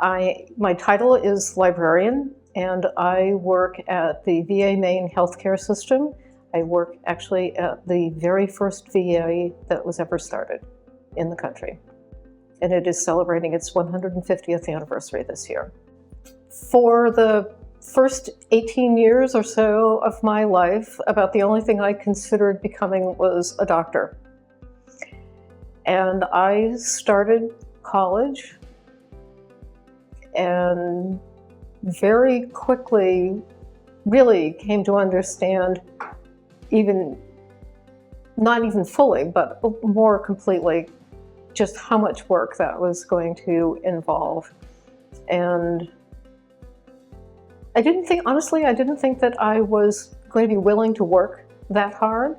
My title is librarian, and I work at the VA Maine healthcare system. I work actually at the very first VA that was ever started in the country. And it is celebrating its 150th anniversary this year. For the first 18 years or so of my life, about the only thing I considered becoming was a doctor. And I started college and very quickly really came to understand, not even fully, but more completely, just how much work that was going to involve. And honestly, I didn't think that I was going to be willing to work that hard.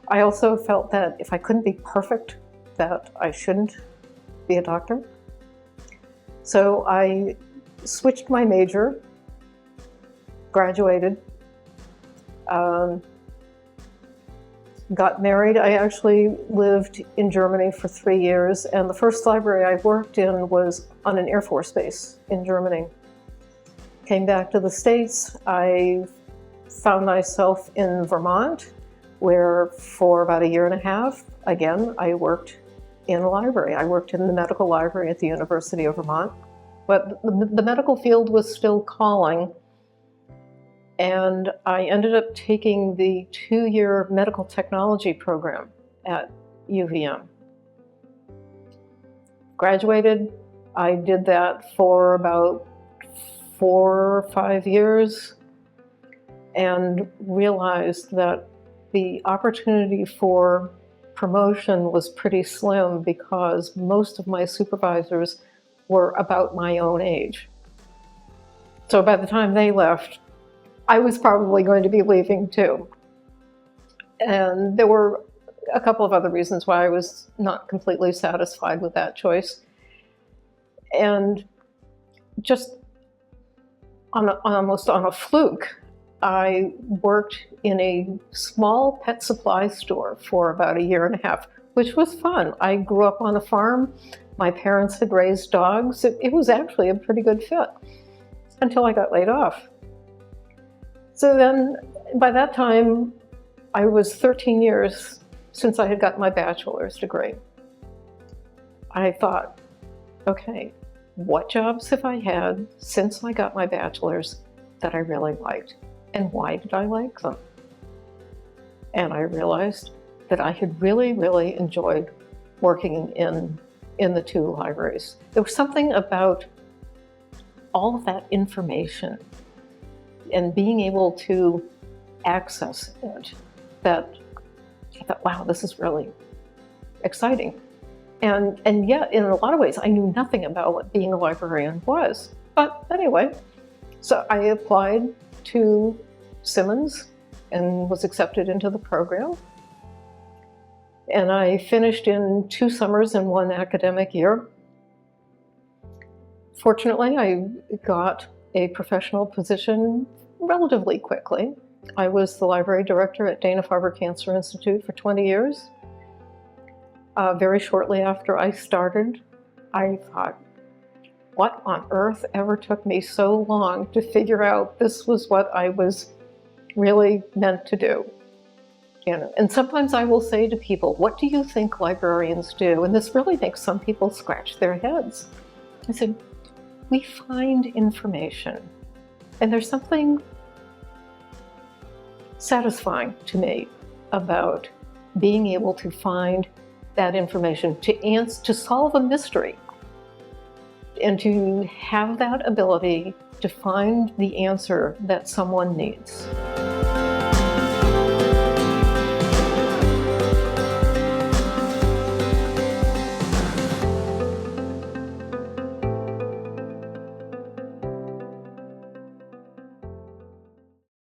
I also felt that if I couldn't be perfect, that I shouldn't be a doctor. So I switched my major, graduated, got married. I actually lived in Germany for 3 years, and the first library I worked in was on an Air Force base in Germany. Came back to the States. I found myself in Vermont, where for about a year and a half, again, I worked in a library. I worked in the medical library at the University of Vermont, but the medical field was still calling, and I ended up taking the 2-year medical technology program at UVM. Graduated. I did that for about 4 or 5 years and realized that the opportunity for promotion was pretty slim because most of my supervisors were about my own age. So by the time they left, I was probably going to be leaving too. And there were a couple of other reasons why I was not completely satisfied with that choice. And just almost on a fluke, I worked in a small pet supply store for about a year and a half, which was fun. I grew up on a farm. My parents had raised dogs. It was actually a pretty good fit until I got laid off. So then, by that time, I was 13 years since I had gotten my bachelor's degree. I thought, okay, what jobs have I had since I got my bachelor's that I really liked? And why did I like them? And I realized that I had really, really enjoyed working in the 2 libraries. There was something about all of that information and being able to access it that I thought, wow, this is really exciting. And yet, in a lot of ways, I knew nothing about what being a librarian was. But anyway, so I applied to Simmons and was accepted into the program. And I finished in 2 summers and 1 academic year. Fortunately, I got a professional position relatively quickly. I was the library director at Dana-Farber Cancer Institute for 20 years. Very shortly after I started, I thought, what on earth ever took me so long to figure out this was what I was really meant to do? And sometimes I will say to people, what do you think librarians do? And this really makes some people scratch their heads. I said, we find information. And there's something satisfying to me about being able to find that information, to solve a mystery, and to have that ability to find the answer that someone needs.